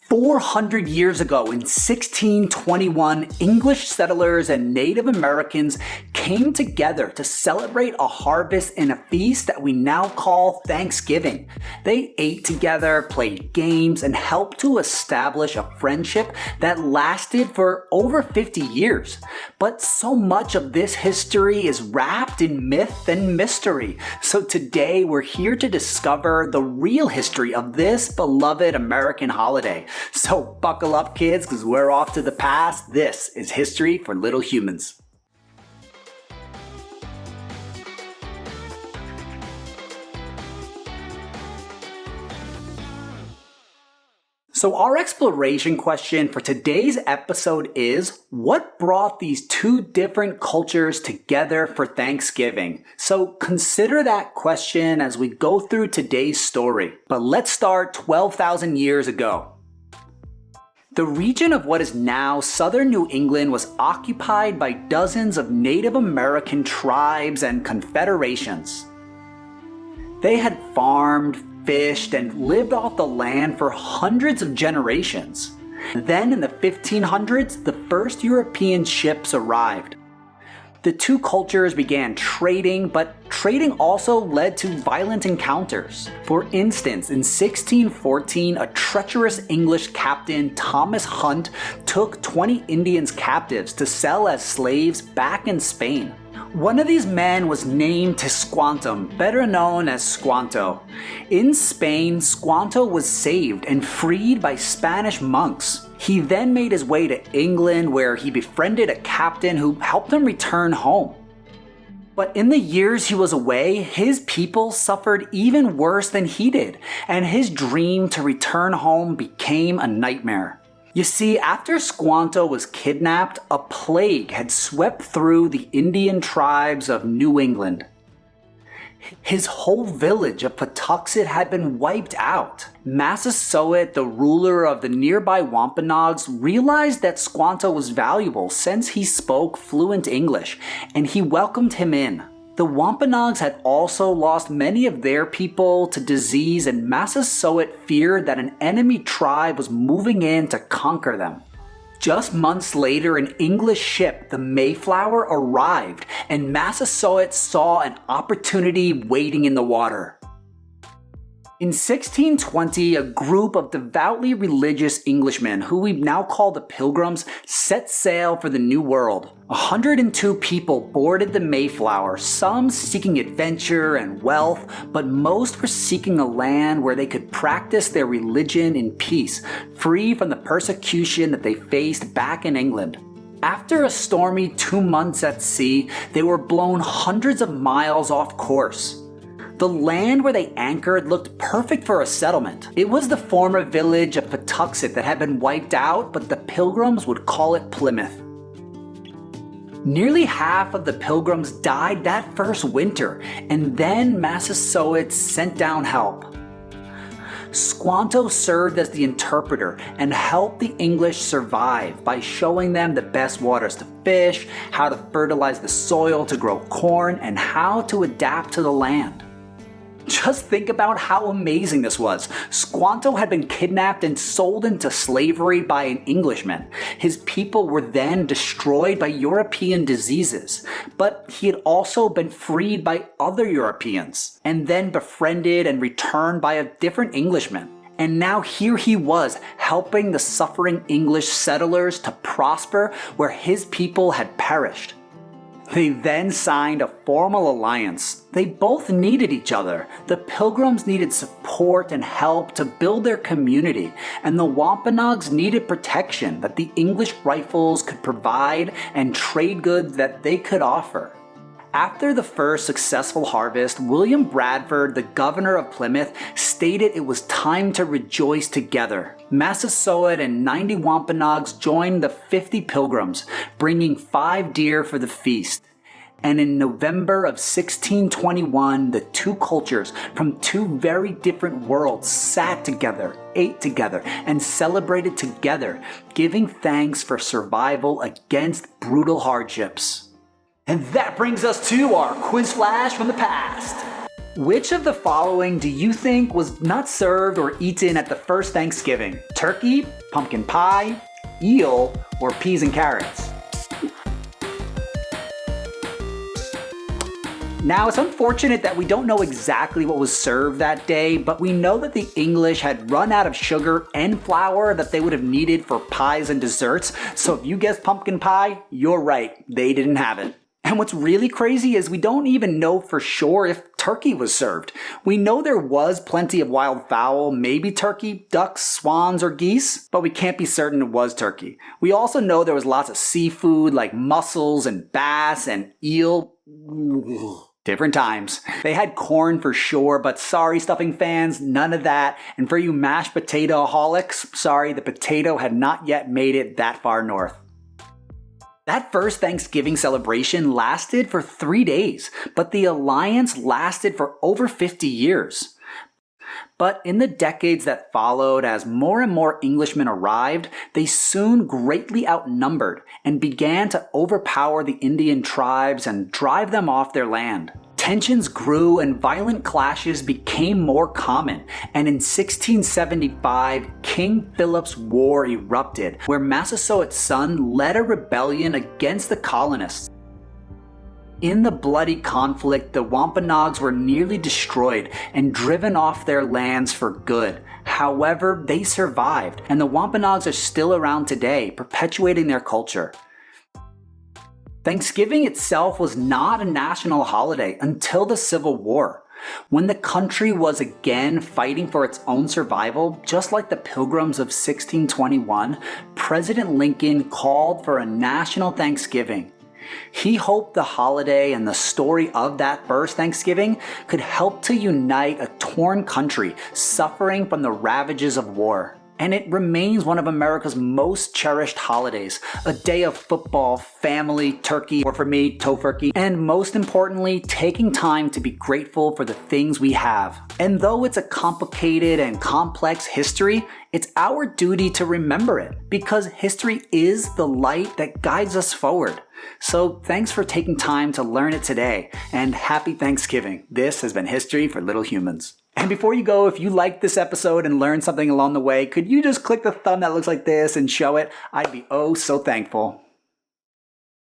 400 years ago in 1621, English settlers and Native Americans came together to celebrate a harvest in a feast that we now call Thanksgiving. They ate together, played games, and helped to establish a friendship that lasted for over 50 years. But so much of this history is wrapped in myth and mystery. So today we're here to discover the real history of this beloved American holiday. So buckle up, kids, because we're off to the past. This is History for Little Humans. So our exploration question for today's episode is, what brought these two different cultures together for Thanksgiving? So consider that question as we go through today's story. But let's start 12,000 years ago. The region of what is now southern New England was occupied by dozens of Native American tribes and confederations. They had farmed, fished, and lived off the land for hundreds of generations. Then in the 1500s, the first European ships arrived. The two cultures began trading, but trading also led to violent encounters. For instance, in 1614, a treacherous English captain, Thomas Hunt, took 20 Indians captives to sell as slaves back in Spain. One of these men was named Squanto, better known as Squanto. In Spain, Squanto was saved and freed by Spanish monks. He then made his way to England, where he befriended a captain who helped him return home. But in the years he was away, his people suffered even worse than he did, and his dream to return home became a nightmare. You see, after Squanto was kidnapped, a plague had swept through the Indian tribes of New England. His whole village of Patuxet had been wiped out. Massasoit, the ruler of the nearby Wampanoags, realized that Squanto was valuable since he spoke fluent English, and he welcomed him in. The Wampanoags had also lost many of their people to disease, and Massasoit feared that an enemy tribe was moving in to conquer them. Just months later, an English ship, the Mayflower, arrived, and Massasoit saw an opportunity waiting in the water. In 1620, a group of devoutly religious Englishmen, who we now call the Pilgrims, set sail for the New World. 102 people boarded the Mayflower, some seeking adventure and wealth, but most were seeking a land where they could practice their religion in peace, free from the persecution that they faced back in England. After a stormy 2 months at sea, they were blown hundreds of miles off course. The land where they anchored looked perfect for a settlement. It was the former village of Patuxet that had been wiped out, but the Pilgrims would call it Plymouth. Nearly half of the Pilgrims died that first winter, and then Massasoit sent down help. Squanto served as the interpreter and helped the English survive by showing them the best waters to fish, how to fertilize the soil to grow corn, and how to adapt to the land. Just think about how amazing this was. Squanto had been kidnapped and sold into slavery by an Englishman. His people were then destroyed by European diseases, but he had also been freed by other Europeans, and then befriended and returned by a different Englishman. And now here he was, helping the suffering English settlers to prosper where his people had perished. They then signed a formal alliance. They both needed each other. The Pilgrims needed support and help to build their community, and the Wampanoags needed protection that the English rifles could provide and trade goods that they could offer. After the first successful harvest, William Bradford, the governor of Plymouth, stated it was time to rejoice together. Massasoit and 90 Wampanoags joined the 50 Pilgrims, bringing 5 deer for the feast. And in November of 1621, the two cultures from two very different worlds sat together, ate together, and celebrated together, giving thanks for survival against brutal hardships. And that brings us to our quiz flash from the past. Which of the following do you think was not served or eaten at the first Thanksgiving? Turkey, pumpkin pie, eel, or peas and carrots? Now, it's unfortunate that we don't know exactly what was served that day, but we know that the English had run out of sugar and flour that they would have needed for pies and desserts, so if you guessed pumpkin pie, you're right, they didn't have it. And what's really crazy is we don't even know for sure if turkey was served. We know there was plenty of wild fowl, maybe turkey, ducks, swans, or geese, but we can't be certain it was turkey. We also know there was lots of seafood like mussels and bass and eel. Different times. They had corn for sure, but sorry stuffing fans, none of that. And for you mashed potato-aholics, sorry, the potato had not yet made it that far north. That first Thanksgiving celebration lasted for 3 days, but the alliance lasted for over 50 years. But in the decades that followed, as more and more Englishmen arrived, they soon greatly outnumbered and began to overpower the Indian tribes and drive them off their land. Tensions grew and violent clashes became more common, and in 1675, King Philip's War erupted, where Massasoit's son led a rebellion against the colonists. In the bloody conflict, the Wampanoags were nearly destroyed and driven off their lands for good. However, they survived, and the Wampanoags are still around today, perpetuating their culture. Thanksgiving itself was not a national holiday until the Civil War, when the country was again fighting for its own survival. Just like the Pilgrims of 1621, President Lincoln called for a national Thanksgiving. He hoped the holiday and the story of that first Thanksgiving could help to unite a torn country suffering from the ravages of war. And it remains one of America's most cherished holidays, a day of football, family, turkey, or for me, tofurkey, and most importantly, taking time to be grateful for the things we have. And though it's a complicated and complex history, it's our duty to remember it, because history is the light that guides us forward. So thanks for taking time to learn it today, and happy Thanksgiving. This has been History for Little Humans. And before you go, if you liked this episode and learned something along the way, could you just click the thumb that looks like this and show it? I'd be oh so thankful.